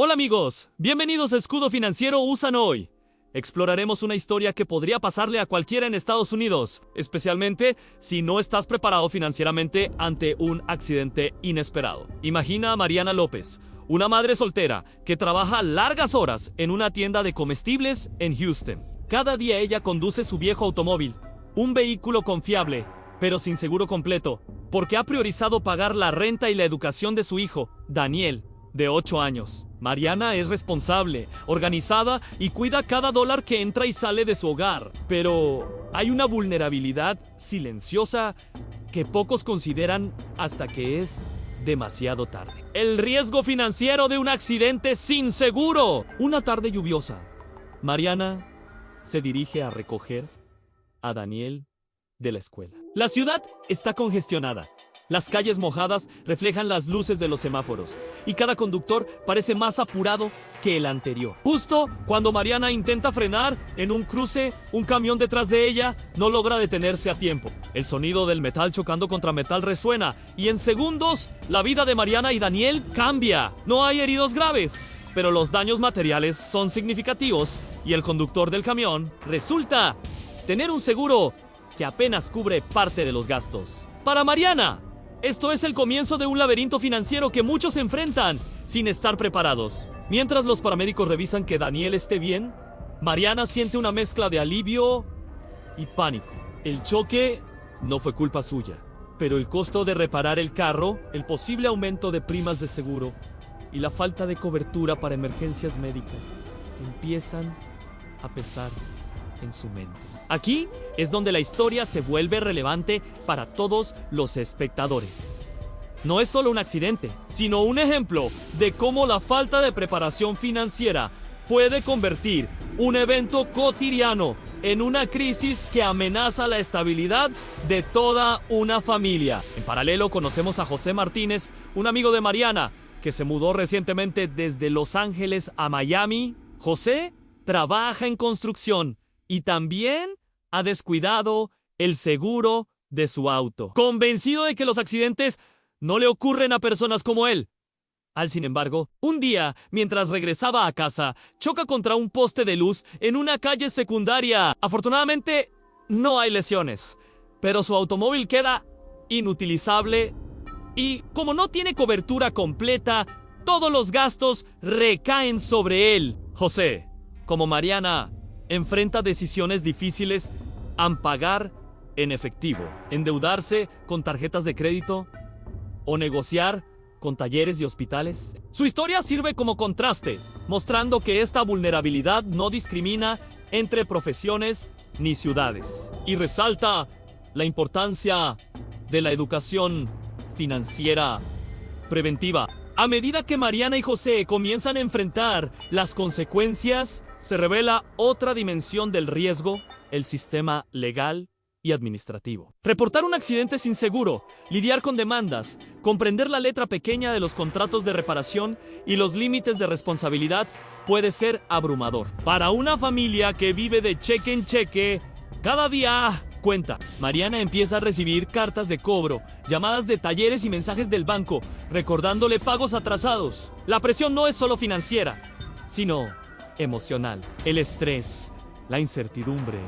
Hola amigos, bienvenidos a Escudo Financiero Usan Hoy. Exploraremos una historia que podría pasarle a cualquiera en Estados Unidos, especialmente si no estás preparado financieramente ante un accidente inesperado. Imagina a Mariana López, una madre soltera que trabaja largas horas en una tienda de comestibles en Houston. Cada día ella conduce su viejo automóvil, un vehículo confiable, pero sin seguro completo, porque ha priorizado pagar la renta y la educación de su hijo, Daniel, de 8 años. Mariana es responsable, organizada y cuida cada dólar que entra y sale de su hogar. Pero hay una vulnerabilidad silenciosa que pocos consideran hasta que es demasiado tarde. El riesgo financiero de un accidente sin seguro. Una tarde lluviosa, Mariana se dirige a recoger a Daniel de la escuela. La ciudad está congestionada. Las calles mojadas reflejan las luces de los semáforos y cada conductor parece más apurado que el anterior. Justo cuando Mariana intenta frenar en un cruce, un camión detrás de ella no logra detenerse a tiempo. El sonido del metal chocando contra metal resuena y en segundos la vida de Mariana y Daniel cambia. No hay heridos graves, pero los daños materiales son significativos y el conductor del camión resulta tener un seguro que apenas cubre parte de los gastos. Para Mariana, esto es el comienzo de un laberinto financiero que muchos enfrentan sin estar preparados. Mientras los paramédicos revisan que Daniel esté bien, Mariana siente una mezcla de alivio y pánico. El choque no fue culpa suya, pero el costo de reparar el carro, el posible aumento de primas de seguro y la falta de cobertura para emergencias médicas empiezan a pesar en su mente. Aquí es donde la historia se vuelve relevante para todos los espectadores. No es solo un accidente, sino un ejemplo de cómo la falta de preparación financiera puede convertir un evento cotidiano en una crisis que amenaza la estabilidad de toda una familia. En paralelo conocemos a José Martínez, un amigo de Mariana, que se mudó recientemente desde Los Ángeles a Miami. José trabaja en construcción y también ha descuidado el seguro de su auto, convencido de que los accidentes no le ocurren a personas como él. Sin embargo, un día, mientras regresaba a casa, choca contra un poste de luz en una calle secundaria. Afortunadamente, no hay lesiones, pero su automóvil queda inutilizable y, como no tiene cobertura completa, todos los gastos recaen sobre él. José, como Mariana, enfrenta decisiones difíciles a pagar en efectivo, endeudarse con tarjetas de crédito o negociar con talleres y hospitales. Su historia sirve como contraste, mostrando que esta vulnerabilidad no discrimina entre profesiones ni ciudades y resalta la importancia de la educación financiera preventiva. A medida que Mariana y José comienzan a enfrentar las consecuencias, se revela otra dimensión del riesgo: el sistema legal y administrativo. Reportar un accidente sin seguro, lidiar con demandas, comprender la letra pequeña de los contratos de reparación y los límites de responsabilidad puede ser abrumador. Para una familia que vive de cheque en cheque, cada día cuenta. Mariana empieza a recibir cartas de cobro, llamadas de talleres y mensajes del banco, recordándole pagos atrasados. La presión no es solo financiera, sino emocional. El estrés, la incertidumbre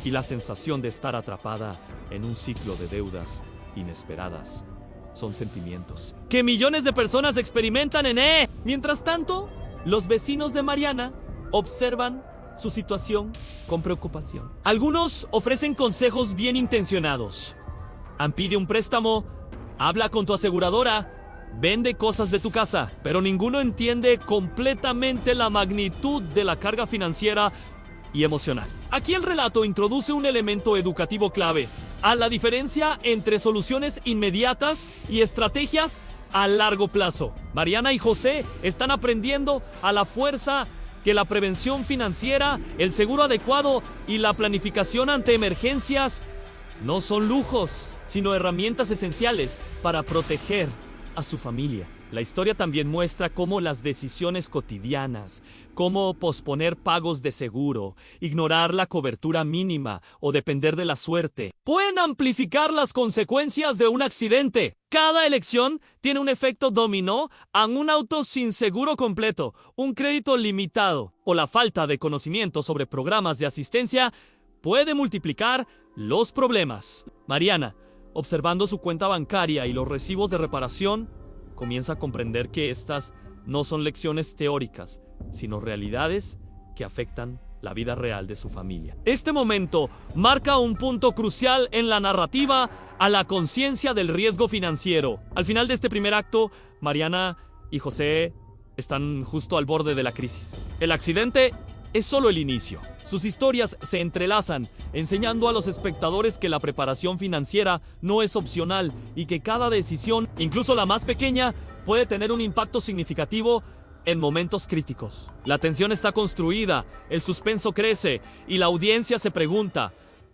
y la sensación de estar atrapada en un ciclo de deudas inesperadas son sentimientos que millones de personas experimentan en Mientras tanto, los vecinos de Mariana observan su situación con preocupación. Algunos ofrecen consejos bien intencionados. Pide un préstamo, habla con tu aseguradora, vende cosas de tu casa, pero ninguno entiende completamente la magnitud de la carga financiera y emocional. Aquí el relato introduce un elemento educativo clave: a la diferencia entre soluciones inmediatas y estrategias a largo plazo. Mariana y José están aprendiendo a la fuerza que la prevención financiera, el seguro adecuado y la planificación ante emergencias no son lujos, sino herramientas esenciales para proteger a su familia. La historia también muestra cómo las decisiones cotidianas, como posponer pagos de seguro, ignorar la cobertura mínima o depender de la suerte, pueden amplificar las consecuencias de un accidente. Cada elección tiene un efecto dominó a un auto sin seguro completo, un crédito limitado o la falta de conocimiento sobre programas de asistencia puede multiplicar los problemas. Mariana, observando su cuenta bancaria y los recibos de reparación, comienza a comprender que estas no son lecciones teóricas, sino realidades que afectan la vida real de su familia. Este momento marca un punto crucial en la narrativa a la conciencia del riesgo financiero. Al final de este primer acto, Mariana y José están justo al borde de la crisis. El accidente es solo el inicio. Sus historias se entrelazan, enseñando a los espectadores que la preparación financiera no es opcional y que cada decisión, incluso la más pequeña, puede tener un impacto significativo en momentos críticos. La tensión está construida, el suspenso crece y la audiencia se pregunta,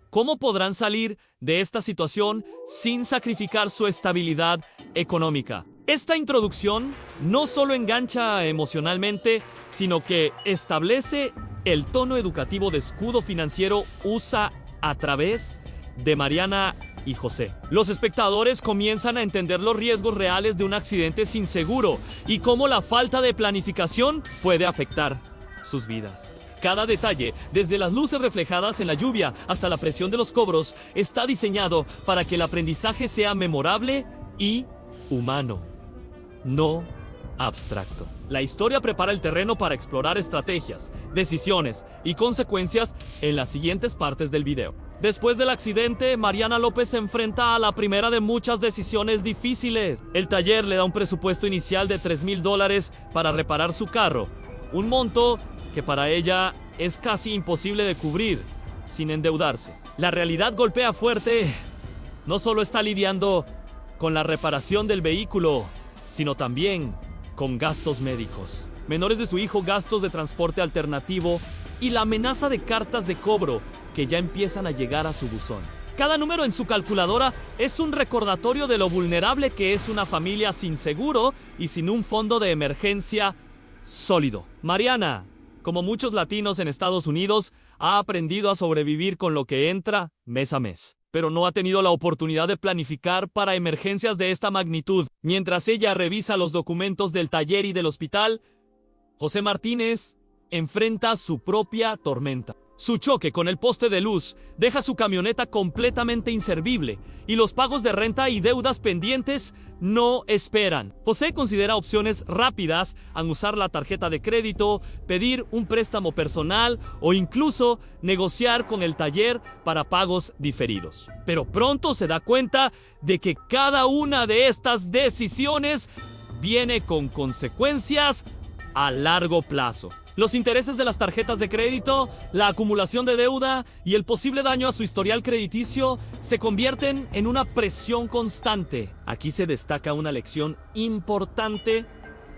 ¿cómo podrán salir de esta situación sin sacrificar su estabilidad económica? Esta introducción no solo engancha emocionalmente, sino que establece el tono educativo de Escudo Financiero USA a través de Mariana y José. Los espectadores comienzan a entender los riesgos reales de un accidente sin seguro y cómo la falta de planificación puede afectar sus vidas. Cada detalle, desde las luces reflejadas en la lluvia hasta la presión de los cobros, está diseñado para que el aprendizaje sea memorable y humano, no abstracto. La historia prepara el terreno para explorar estrategias, decisiones y consecuencias en las siguientes partes del video. Después del accidente, Mariana López se enfrenta a la primera de muchas decisiones difíciles. El taller le da un presupuesto inicial de $3,000 para reparar su carro, un monto que para ella es casi imposible de cubrir sin endeudarse. La realidad golpea fuerte. No solo está lidiando con la reparación del vehículo, sino también con gastos médicos, menores de su hijo, gastos de transporte alternativo y la amenaza de cartas de cobro que ya empiezan a llegar a su buzón. Cada número en su calculadora es un recordatorio de lo vulnerable que es una familia sin seguro y sin un fondo de emergencia sólido. Mariana, como muchos latinos en Estados Unidos, ha aprendido a sobrevivir con lo que entra mes a mes, pero no ha tenido la oportunidad de planificar para emergencias de esta magnitud. Mientras ella revisa los documentos del taller y del hospital, José Martínez enfrenta su propia tormenta. Su choque con el poste de luz deja su camioneta completamente inservible y los pagos de renta y deudas pendientes no esperan. José considera opciones rápidas al usar la tarjeta de crédito, pedir un préstamo personal o incluso negociar con el taller para pagos diferidos. Pero pronto se da cuenta de que cada una de estas decisiones viene con consecuencias a largo plazo. Los intereses de las tarjetas de crédito, la acumulación de deuda y el posible daño a su historial crediticio se convierten en una presión constante. Aquí se destaca una lección importante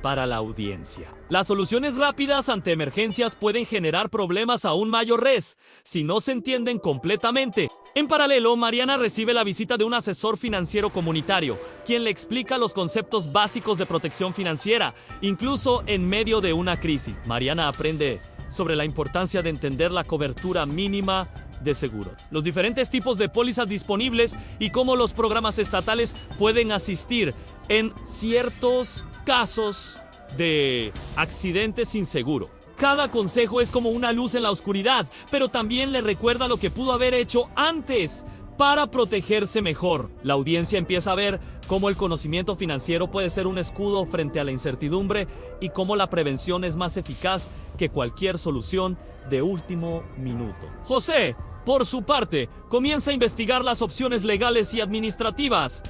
para la audiencia. Las soluciones rápidas ante emergencias pueden generar problemas aún mayores si no se entienden completamente. En paralelo, Mariana recibe la visita de un asesor financiero comunitario, quien le explica los conceptos básicos de protección financiera, incluso en medio de una crisis. Mariana aprende sobre la importancia de entender la cobertura mínima de seguro, los diferentes tipos de pólizas disponibles y cómo los programas estatales pueden asistir en ciertos casos de accidentes sin seguro. Cada consejo es como una luz en la oscuridad, pero también le recuerda lo que pudo haber hecho antes para protegerse mejor. La audiencia empieza a ver cómo el conocimiento financiero puede ser un escudo frente a la incertidumbre y cómo la prevención es más eficaz que cualquier solución de último minuto. José, por su parte, comienza a investigar las opciones legales y administrativas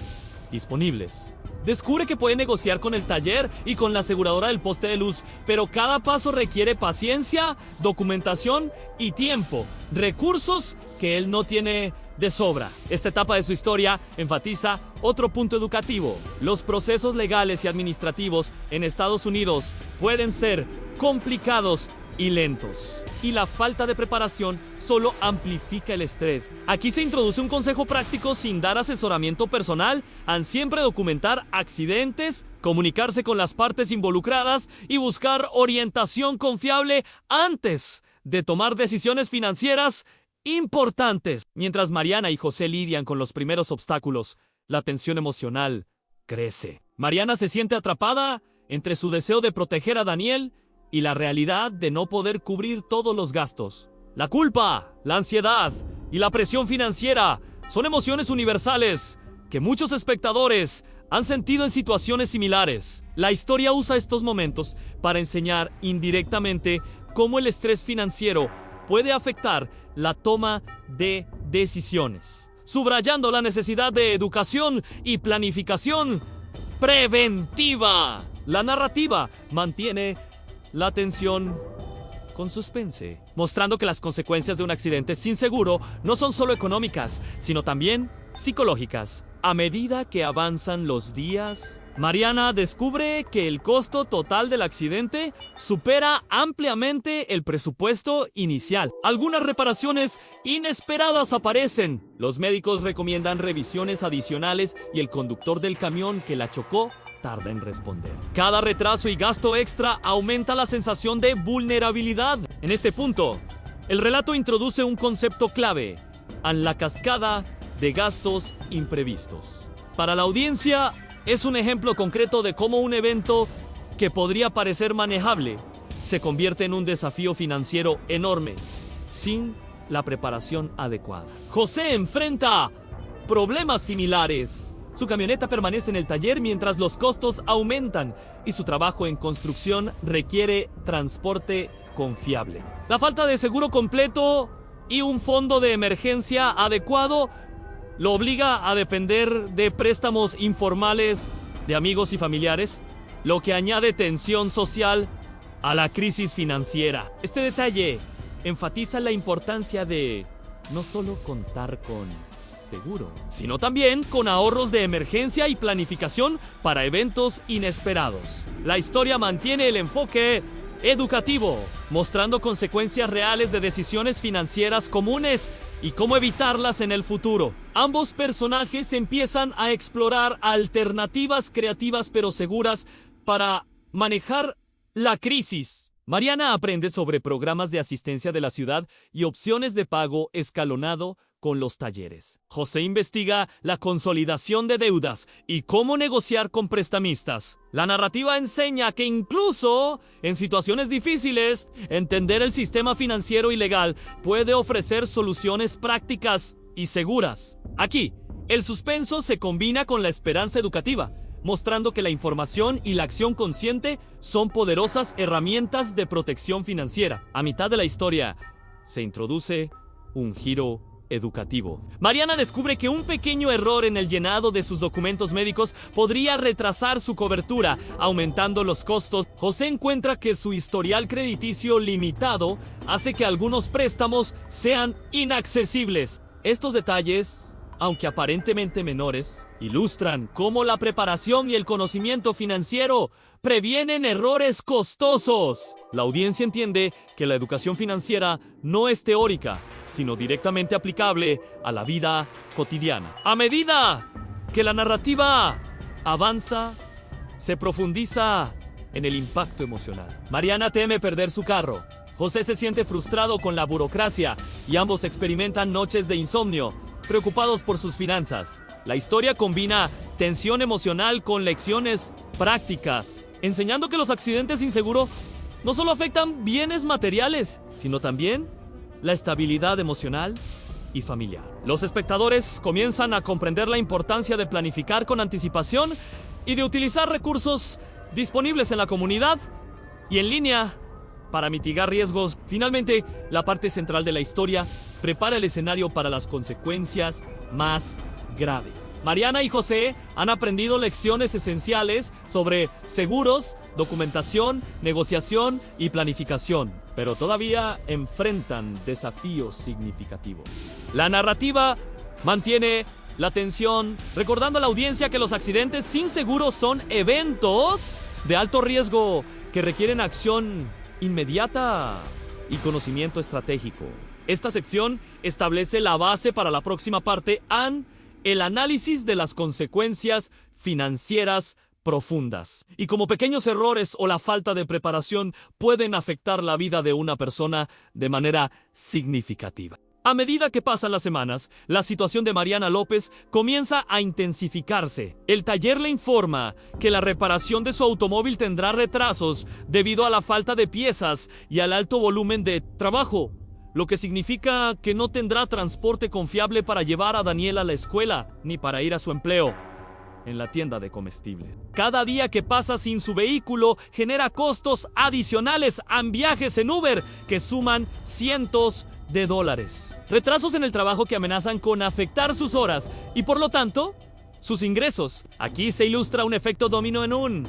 disponibles. Descubre que puede negociar con el taller y con la aseguradora del poste de luz, pero cada paso requiere paciencia, documentación y tiempo, recursos que él no tiene de sobra. Esta etapa de su historia enfatiza otro punto educativo. Los procesos legales y administrativos en Estados Unidos pueden ser complicados y lentos. Y la falta de preparación solo amplifica el estrés. Aquí se introduce un consejo práctico sin dar asesoramiento personal: siempre documentar accidentes, comunicarse con las partes involucradas y buscar orientación confiable antes de tomar decisiones financieras importantes. Mientras Mariana y José lidian con los primeros obstáculos, la tensión emocional crece. Mariana se siente atrapada entre su deseo de proteger a Daniel y la realidad de no poder cubrir todos los gastos. La culpa, la ansiedad y la presión financiera son emociones universales que muchos espectadores han sentido en situaciones similares. La historia usa estos momentos para enseñar indirectamente cómo el estrés financiero puede afectar la toma de decisiones, subrayando la necesidad de educación y planificación preventiva. La narrativa mantiene la atención con suspense, mostrando que las consecuencias de un accidente sin seguro no son solo económicas, sino también psicológicas. A medida que avanzan los días, Mariana descubre que el costo total del accidente supera ampliamente el presupuesto inicial. Algunas reparaciones inesperadas aparecen. Los médicos recomiendan revisiones adicionales y el conductor del camión que la chocó tarda en responder. Cada retraso y gasto extra aumenta la sensación de vulnerabilidad. En este punto, el relato introduce un concepto clave: la cascada de gastos imprevistos. Para la audiencia, es un ejemplo concreto de cómo un evento que podría parecer manejable se convierte en un desafío financiero enorme sin la preparación adecuada. José enfrenta problemas similares. Su camioneta permanece en el taller mientras los costos aumentan y su trabajo en construcción requiere transporte confiable. La falta de seguro completo y un fondo de emergencia adecuado lo obliga a depender de préstamos informales de amigos y familiares, lo que añade tensión social a la crisis financiera. Este detalle enfatiza la importancia de no solo contar con seguro, sino también con ahorros de emergencia y planificación para eventos inesperados. La historia mantiene el enfoque educativo, mostrando consecuencias reales de decisiones financieras comunes y cómo evitarlas en el futuro. Ambos personajes empiezan a explorar alternativas creativas pero seguras para manejar la crisis. Mariana aprende sobre programas de asistencia de la ciudad y opciones de pago escalonado con los talleres. José investiga la consolidación de deudas y cómo negociar con prestamistas. La narrativa enseña que incluso en situaciones difíciles, entender el sistema financiero y legal puede ofrecer soluciones prácticas y seguras. Aquí, el suspenso se combina con la esperanza educativa, mostrando que la información y la acción consciente son poderosas herramientas de protección financiera. A mitad de la historia, se introduce un giro educativo. Mariana descubre que un pequeño error en el llenado de sus documentos médicos podría retrasar su cobertura, aumentando los costos. José encuentra que su historial crediticio limitado hace que algunos préstamos sean inaccesibles. Estos detalles, aunque aparentemente menores, ilustran cómo la preparación y el conocimiento financiero previenen errores costosos. La audiencia entiende que la educación financiera no es teórica, sino directamente aplicable a la vida cotidiana. A medida que la narrativa avanza, se profundiza en el impacto emocional. Mariana teme perder su carro. José se siente frustrado con la burocracia y ambos experimentan noches de insomnio, preocupados por sus finanzas. La historia combina tensión emocional con lecciones prácticas, enseñando que los accidentes sin seguro no solo afectan bienes materiales, sino también la estabilidad emocional y familiar. Los espectadores comienzan a comprender la importancia de planificar con anticipación y de utilizar recursos disponibles en la comunidad y en línea para mitigar riesgos. Finalmente, la parte central de la historia prepara el escenario para las consecuencias más graves. Mariana y José han aprendido lecciones esenciales sobre seguros, documentación, negociación y planificación, pero todavía enfrentan desafíos significativos. La narrativa mantiene la tensión, recordando a la audiencia que los accidentes sin seguro son eventos de alto riesgo que requieren acción inmediata y conocimiento estratégico. Esta sección establece la base para la próxima parte, el análisis de las consecuencias financieras profundas. Y como pequeños errores o la falta de preparación pueden afectar la vida de una persona de manera significativa. A medida que pasan las semanas, la situación de Mariana López comienza a intensificarse. El taller le informa que la reparación de su automóvil tendrá retrasos debido a la falta de piezas y al alto volumen de trabajo, lo que significa que no tendrá transporte confiable para llevar a Daniel a la escuela ni para ir a su empleo en la tienda de comestibles. Cada día que pasa sin su vehículo genera costos adicionales en viajes en Uber que suman cientos de dólares. Retrasos en el trabajo que amenazan con afectar sus horas y por lo tanto sus ingresos. Aquí se ilustra un efecto dominó en un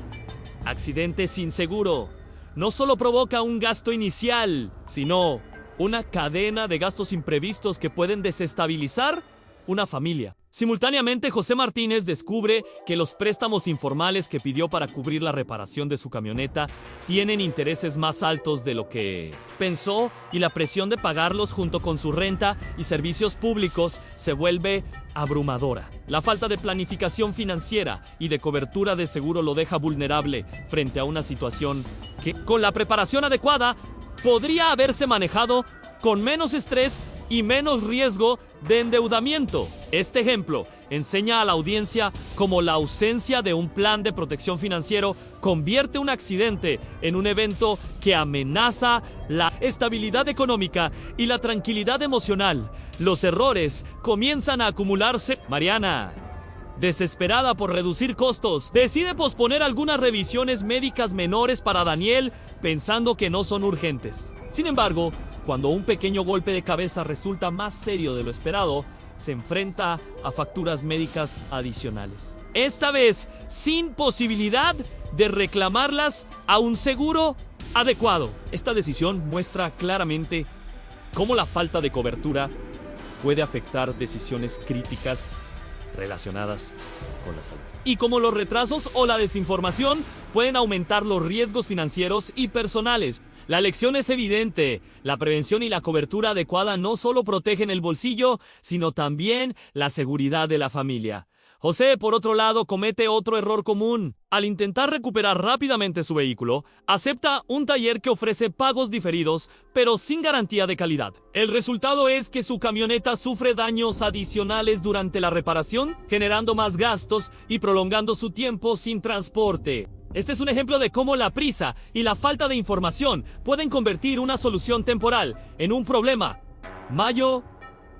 accidente sin seguro. No solo provoca un gasto inicial, sino una cadena de gastos imprevistos que pueden desestabilizar una familia. Simultáneamente, José Martínez descubre que los préstamos informales que pidió para cubrir la reparación de su camioneta tienen intereses más altos de lo que pensó y la presión de pagarlos junto con su renta y servicios públicos se vuelve abrumadora. La falta de planificación financiera y de cobertura de seguro lo deja vulnerable frente a una situación que, con la preparación adecuada, podría haberse manejado con menos estrés y menos riesgo de endeudamiento. Este ejemplo enseña a la audiencia cómo la ausencia de un plan de protección financiero convierte un accidente en un evento que amenaza la estabilidad económica y la tranquilidad emocional. Los errores comienzan a acumularse. Mariana, desesperada por reducir costos, decide posponer algunas revisiones médicas menores para Daniel, pensando que no son urgentes. Sin embargo, cuando un pequeño golpe de cabeza resulta más serio de lo esperado, se enfrenta a facturas médicas adicionales. Esta vez, sin posibilidad de reclamarlas a un seguro adecuado. Esta decisión muestra claramente cómo la falta de cobertura puede afectar decisiones críticas relacionadas con la salud. Y cómo los retrasos o la desinformación pueden aumentar los riesgos financieros y personales. La lección es evidente. La prevención y la cobertura adecuada no solo protegen el bolsillo, sino también la seguridad de la familia. José, por otro lado, comete otro error común. Al intentar recuperar rápidamente su vehículo, acepta un taller que ofrece pagos diferidos, pero sin garantía de calidad. El resultado es que su camioneta sufre daños adicionales durante la reparación, generando más gastos y prolongando su tiempo sin transporte. Este es un ejemplo de cómo la prisa y la falta de información pueden convertir una solución temporal en un problema. Mayo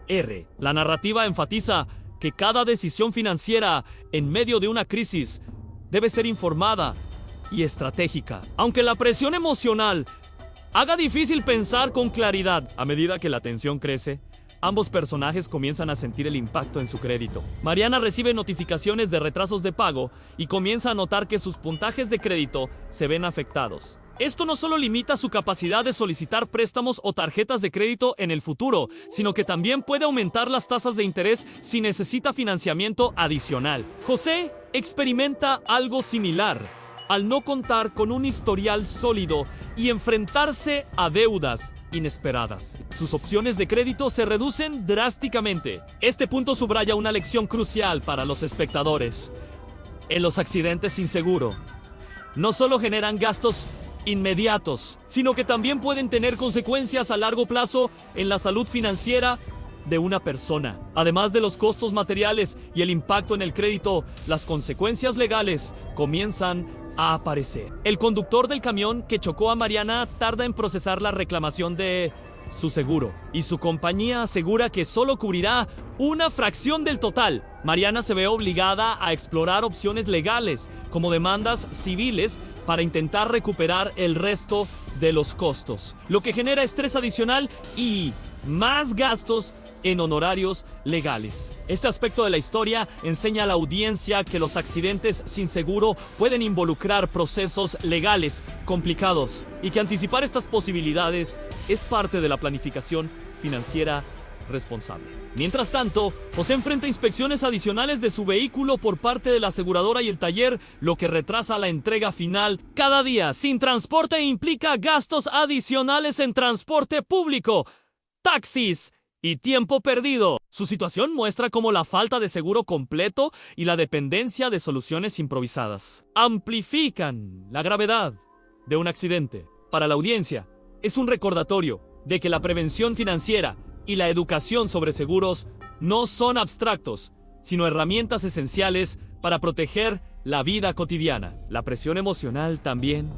R. La narrativa enfatiza que cada decisión financiera en medio de una crisis debe ser informada y estratégica. Aunque la presión emocional haga difícil pensar con claridad, a medida que la tensión crece, ambos personajes comienzan a sentir el impacto en su crédito. Mariana recibe notificaciones de retrasos de pago y comienza a notar que sus puntajes de crédito se ven afectados. Esto no solo limita su capacidad de solicitar préstamos o tarjetas de crédito en el futuro, sino que también puede aumentar las tasas de interés si necesita financiamiento adicional. José experimenta algo similar al no contar con un historial sólido y enfrentarse a deudas inesperadas. Sus opciones de crédito se reducen drásticamente. Este punto subraya una lección crucial para los espectadores. En los accidentes sin seguro, no solo generan gastos inmediatos, sino que también pueden tener consecuencias a largo plazo en la salud financiera de una persona. Además de los costos materiales y el impacto en el crédito, las consecuencias legales comienzan a aparecer. El conductor del camión que chocó a Mariana tarda en procesar la reclamación de su seguro, y su compañía asegura que solo cubrirá una fracción del total. Mariana se ve obligada a explorar opciones legales, como demandas civiles, para intentar recuperar el resto de los costos, lo que genera estrés adicional y más gastos en honorarios legales. Este aspecto de la historia enseña a la audiencia que los accidentes sin seguro pueden involucrar procesos legales complicados y que anticipar estas posibilidades es parte de la planificación financiera responsable. Mientras tanto, José enfrenta inspecciones adicionales de su vehículo por parte de la aseguradora y el taller, lo que retrasa la entrega final. Cada día sin transporte implica gastos adicionales en transporte público, taxis y tiempo perdido. Su situación muestra cómo la falta de seguro completo y la dependencia de soluciones improvisadas amplifican la gravedad de un accidente. Para la audiencia, es un recordatorio de que la prevención financiera y la educación sobre seguros no son abstractos, sino herramientas esenciales para proteger la vida cotidiana. La presión emocional también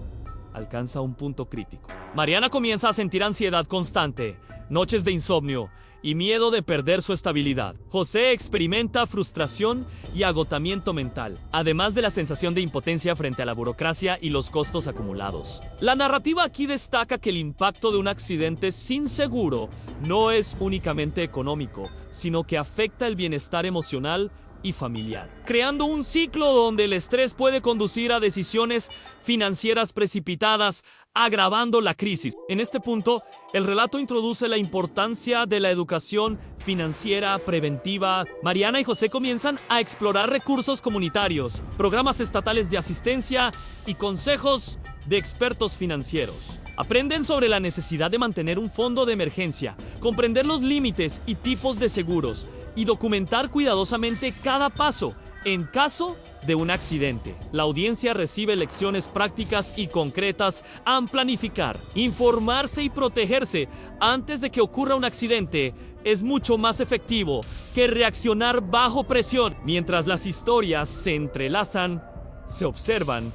alcanza un punto crítico. Mariana comienza a sentir ansiedad constante, noches de insomnio y miedo de perder su estabilidad. José experimenta frustración y agotamiento mental, además de la sensación de impotencia frente a la burocracia y los costos acumulados. La narrativa aquí destaca que el impacto de un accidente sin seguro no es únicamente económico, sino que afecta el bienestar emocional y familiar, creando un ciclo donde el estrés puede conducir a decisiones financieras precipitadas, agravando la crisis. En este punto, el relato introduce la importancia de la educación financiera preventiva. Mariana y José comienzan a explorar recursos comunitarios, programas estatales de asistencia y consejos de expertos financieros. Aprenden sobre la necesidad de mantener un fondo de emergencia, comprender los límites y tipos de seguros y documentar cuidadosamente cada paso en caso de un accidente. La audiencia recibe lecciones prácticas y concretas a planificar, informarse y protegerse antes de que ocurra un accidente. Es mucho más efectivo que reaccionar bajo presión. Mientras las historias se entrelazan, se observan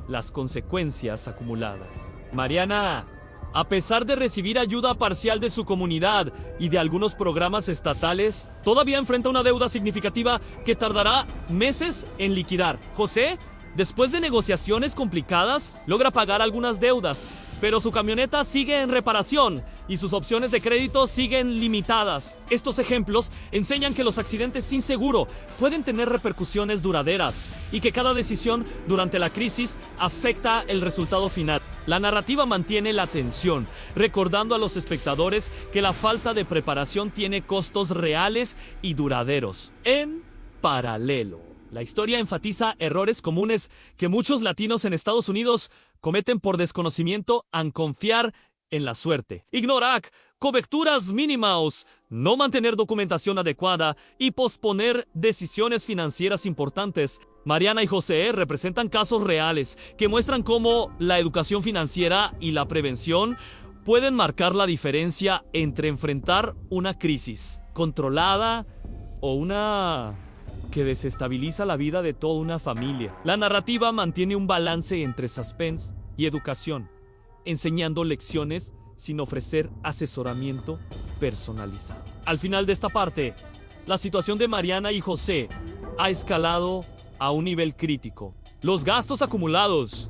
las consecuencias acumuladas. Mariana, a pesar de recibir ayuda parcial de su comunidad y de algunos programas estatales, todavía enfrenta una deuda significativa que tardará meses en liquidar. José, después de negociaciones complicadas, logra pagar algunas deudas, pero su camioneta sigue en reparación y sus opciones de crédito siguen limitadas. Estos ejemplos enseñan que los accidentes sin seguro pueden tener repercusiones duraderas y que cada decisión durante la crisis afecta el resultado final. La narrativa mantiene la tensión, recordando a los espectadores que la falta de preparación tiene costos reales y duraderos. En paralelo, la historia enfatiza errores comunes que muchos latinos en Estados Unidos cometen por desconocimiento al confiar en la suerte. Ignorar coberturas mínimas, no mantener documentación adecuada y posponer decisiones financieras importantes. Mariana y José representan casos reales que muestran cómo la educación financiera y la prevención pueden marcar la diferencia entre enfrentar una crisis controlada o una que desestabiliza la vida de toda una familia. La narrativa mantiene un balance entre suspense y educación, enseñando lecciones sin ofrecer asesoramiento personalizado. Al final de esta parte, la situación de Mariana y José ha escalado a un nivel crítico. Los gastos acumulados,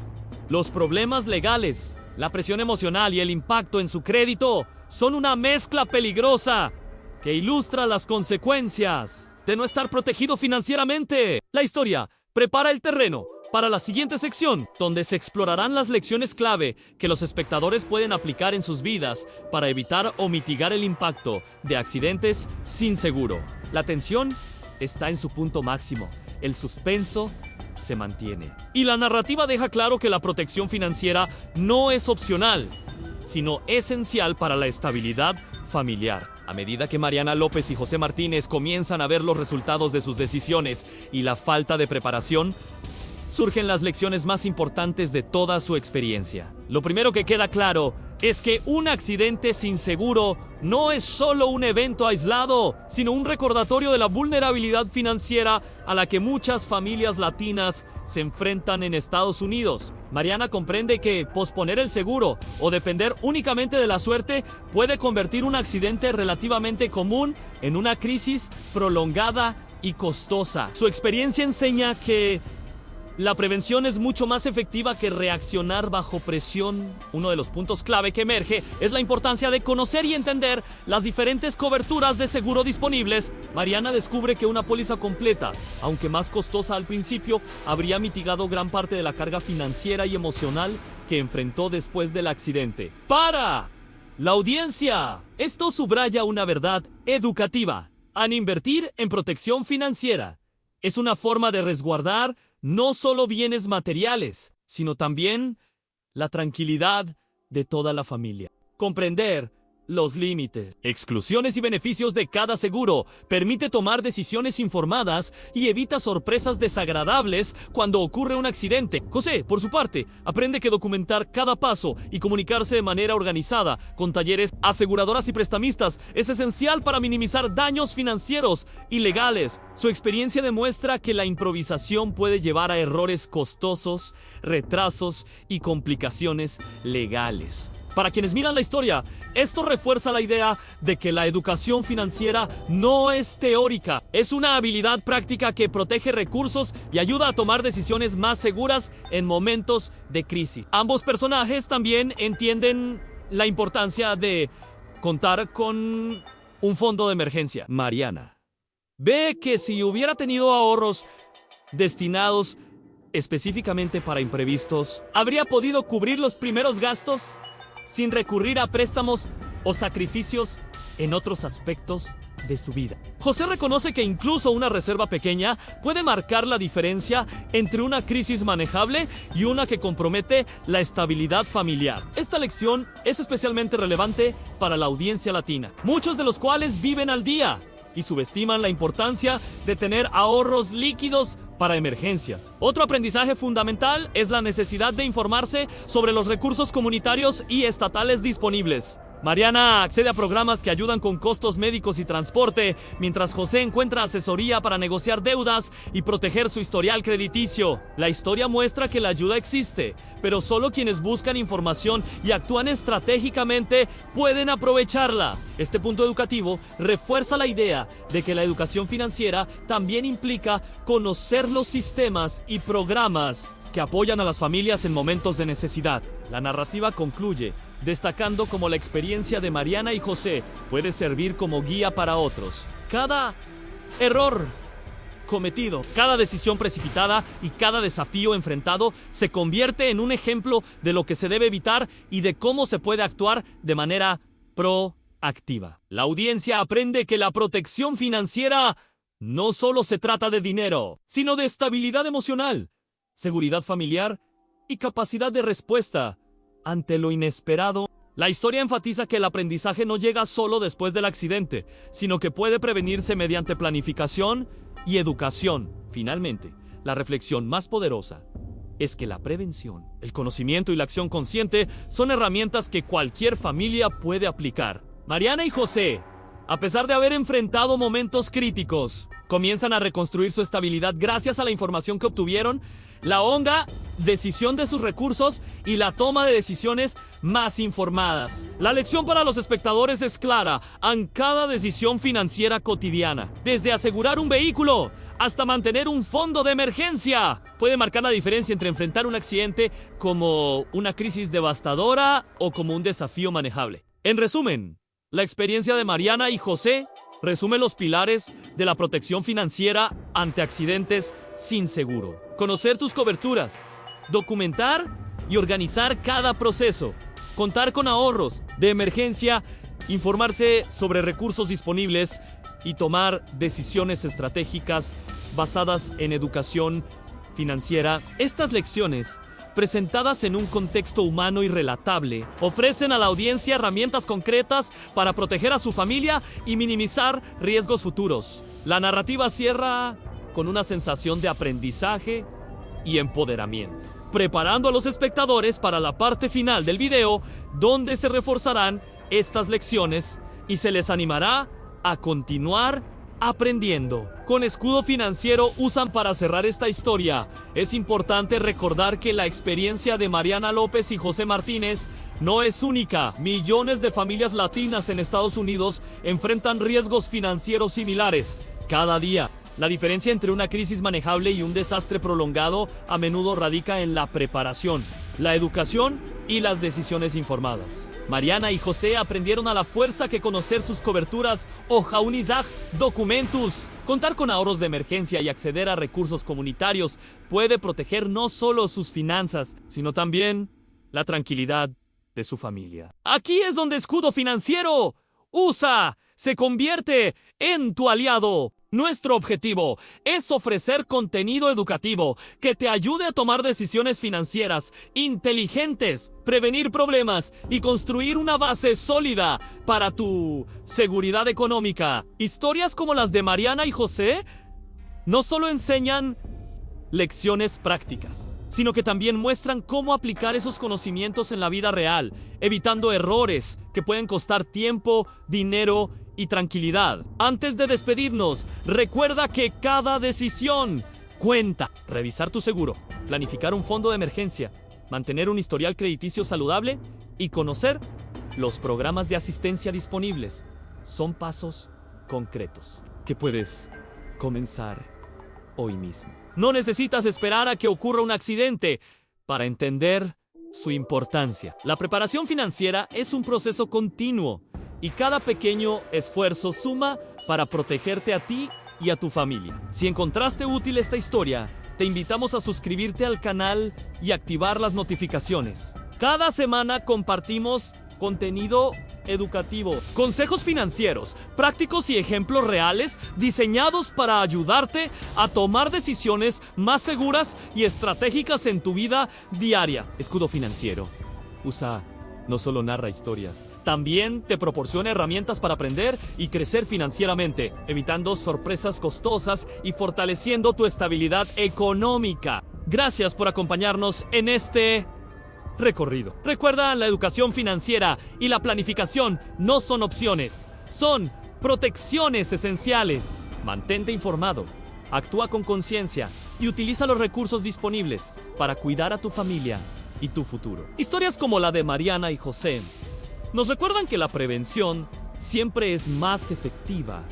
los problemas legales, la presión emocional y el impacto en su crédito son una mezcla peligrosa que ilustra las consecuencias de no estar protegido financieramente. La historia prepara el terreno para la siguiente sección, donde se explorarán las lecciones clave que los espectadores pueden aplicar en sus vidas para evitar o mitigar el impacto de accidentes sin seguro. La tensión está en su punto máximo, el suspenso se mantiene, y la narrativa deja claro que la protección financiera no es opcional, sino esencial para la estabilidad familiar. A medida que Mariana López y José Martínez comienzan a ver los resultados de sus decisiones y la falta de preparación, surgen las lecciones más importantes de toda su experiencia. Lo primero que queda claro es que un accidente sin seguro no es solo un evento aislado, sino un recordatorio de la vulnerabilidad financiera a la que muchas familias latinas se enfrentan en Estados Unidos. Mariana comprende que posponer el seguro o depender únicamente de la suerte puede convertir un accidente relativamente común en una crisis prolongada y costosa. Su experiencia enseña que la prevención es mucho más efectiva que reaccionar bajo presión. Uno de los puntos clave que emerge es la importancia de conocer y entender las diferentes coberturas de seguro disponibles. Mariana descubre que una póliza completa, aunque más costosa al principio, habría mitigado gran parte de la carga financiera y emocional que enfrentó después del accidente. Para La audiencia. Esto subraya una verdad educativa. Al invertir en protección financiera, es una forma de resguardar no solo bienes materiales, sino también la tranquilidad de toda la familia. Comprender los límites, exclusiones y beneficios de cada seguro permite tomar decisiones informadas y evita sorpresas desagradables cuando ocurre un accidente. José, por su parte, aprende que documentar cada paso y comunicarse de manera organizada con talleres, aseguradoras y prestamistas es esencial para minimizar daños financieros y legales. Su experiencia demuestra que la improvisación puede llevar a errores costosos, retrasos y complicaciones legales. Para quienes miran la historia, esto refuerza la idea de que la educación financiera no es teórica, es una habilidad práctica que protege recursos y ayuda a tomar decisiones más seguras en momentos de crisis. Ambos personajes también entienden la importancia de contar con un fondo de emergencia. Mariana ve que si hubiera tenido ahorros destinados específicamente para imprevistos, habría podido cubrir los primeros gastos sin recurrir a préstamos o sacrificios en otros aspectos de su vida. José reconoce que incluso una reserva pequeña puede marcar la diferencia entre una crisis manejable y una que compromete la estabilidad familiar. Esta lección es especialmente relevante para la audiencia latina, muchos de los cuales viven al día y subestiman la importancia de tener ahorros líquidos para emergencias. Otro aprendizaje fundamental es la necesidad de informarse sobre los recursos comunitarios y estatales disponibles. Mariana accede a programas que ayudan con costos médicos y transporte, mientras José encuentra asesoría para negociar deudas y proteger su historial crediticio. La historia muestra que la ayuda existe, pero solo quienes buscan información y actúan estratégicamente pueden aprovecharla. Este punto educativo refuerza la idea de que la educación financiera también implica conocer los sistemas y programas que apoyan a las familias en momentos de necesidad. La narrativa concluye destacando cómo la experiencia de Mariana y José puede servir como guía para otros. Cada error cometido, cada decisión precipitada y cada desafío enfrentado se convierte en un ejemplo de lo que se debe evitar y de cómo se puede actuar de manera proactiva. La audiencia aprende que la protección financiera no solo se trata de dinero, sino de estabilidad emocional, seguridad familiar y capacidad de respuesta ante lo inesperado. La historia enfatiza que el aprendizaje no llega solo después del accidente, sino que puede prevenirse mediante planificación y educación. Finalmente, la reflexión más poderosa es que la prevención, el conocimiento y la acción consciente son herramientas que cualquier familia puede aplicar. Mariana y José, a pesar de haber enfrentado momentos críticos, comienzan a reconstruir su estabilidad gracias a la información que obtuvieron, la honda decisión de sus recursos y la toma de decisiones más informadas. La lección para los espectadores es clara en cada decisión financiera cotidiana. Desde asegurar un vehículo hasta mantener un fondo de emergencia, puede marcar la diferencia entre enfrentar un accidente como una crisis devastadora o como un desafío manejable. En resumen, la experiencia de Mariana y José resume los pilares de la protección financiera ante accidentes sin seguro. Conocer tus coberturas, documentar y organizar cada proceso, contar con ahorros de emergencia, informarse sobre recursos disponibles y tomar decisiones estratégicas basadas en educación financiera. Estas lecciones, presentadas en un contexto humano y relatable, ofrecen a la audiencia herramientas concretas para proteger a su familia y minimizar riesgos futuros. La narrativa cierra con una sensación de aprendizaje y empoderamiento, preparando a los espectadores para la parte final del video, donde se reforzarán estas lecciones y se les animará a continuar aprendiendo. Con Escudo Financiero usan para cerrar esta historia. Es importante recordar que la experiencia de Mariana López y José Martínez no es única. Millones de familias latinas en Estados Unidos enfrentan riesgos financieros similares cada día. La diferencia entre una crisis manejable y un desastre prolongado a menudo radica en la preparación, la educación y las decisiones informadas. Mariana y José aprendieron a la fuerza que conocer sus coberturas o jaunizar documentos. Contar con ahorros de emergencia y acceder a recursos comunitarios puede proteger no solo sus finanzas, sino también la tranquilidad de su familia. Aquí es donde Escudo Financiero USA se convierte en tu aliado. Nuestro objetivo es ofrecer contenido educativo que te ayude a tomar decisiones financieras inteligentes, prevenir problemas y construir una base sólida para tu seguridad económica. Historias como las de Mariana y José no solo enseñan lecciones prácticas, sino que también muestran cómo aplicar esos conocimientos en la vida real, evitando errores que pueden costar tiempo, dinero y tranquilidad. Antes de despedirnos, recuerda que cada decisión cuenta. Revisar tu seguro, planificar un fondo de emergencia, mantener un historial crediticio saludable y conocer los programas de asistencia disponibles son pasos concretos que puedes comenzar hoy mismo. No necesitas esperar a que ocurra un accidente para entender su importancia. La preparación financiera es un proceso continuo y cada pequeño esfuerzo suma para protegerte a ti y a tu familia. Si encontraste útil esta historia, te invitamos a suscribirte al canal y activar las notificaciones. Cada semana compartimos contenido educativo, consejos financieros, prácticos y ejemplos reales diseñados para ayudarte a tomar decisiones más seguras y estratégicas en tu vida diaria. Escudo Financiero USA no solo narra historias, también te proporciona herramientas para aprender y crecer financieramente, evitando sorpresas costosas y fortaleciendo tu estabilidad económica. Gracias por acompañarnos en este recorrido. Recuerda, la educación financiera y la planificación no son opciones, son protecciones esenciales. Mantente informado, actúa con conciencia y utiliza los recursos disponibles para cuidar a tu familia y tu futuro. Historias como la de Mariana y José nos recuerdan que la prevención siempre es más efectiva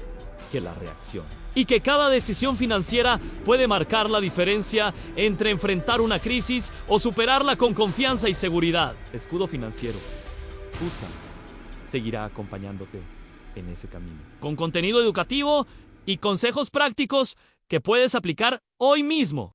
que la reacción, y que cada decisión financiera puede marcar la diferencia entre enfrentar una crisis o superarla con confianza y seguridad. Escudo Financiero USA seguirá acompañándote en ese camino, con contenido educativo y consejos prácticos que puedes aplicar hoy mismo.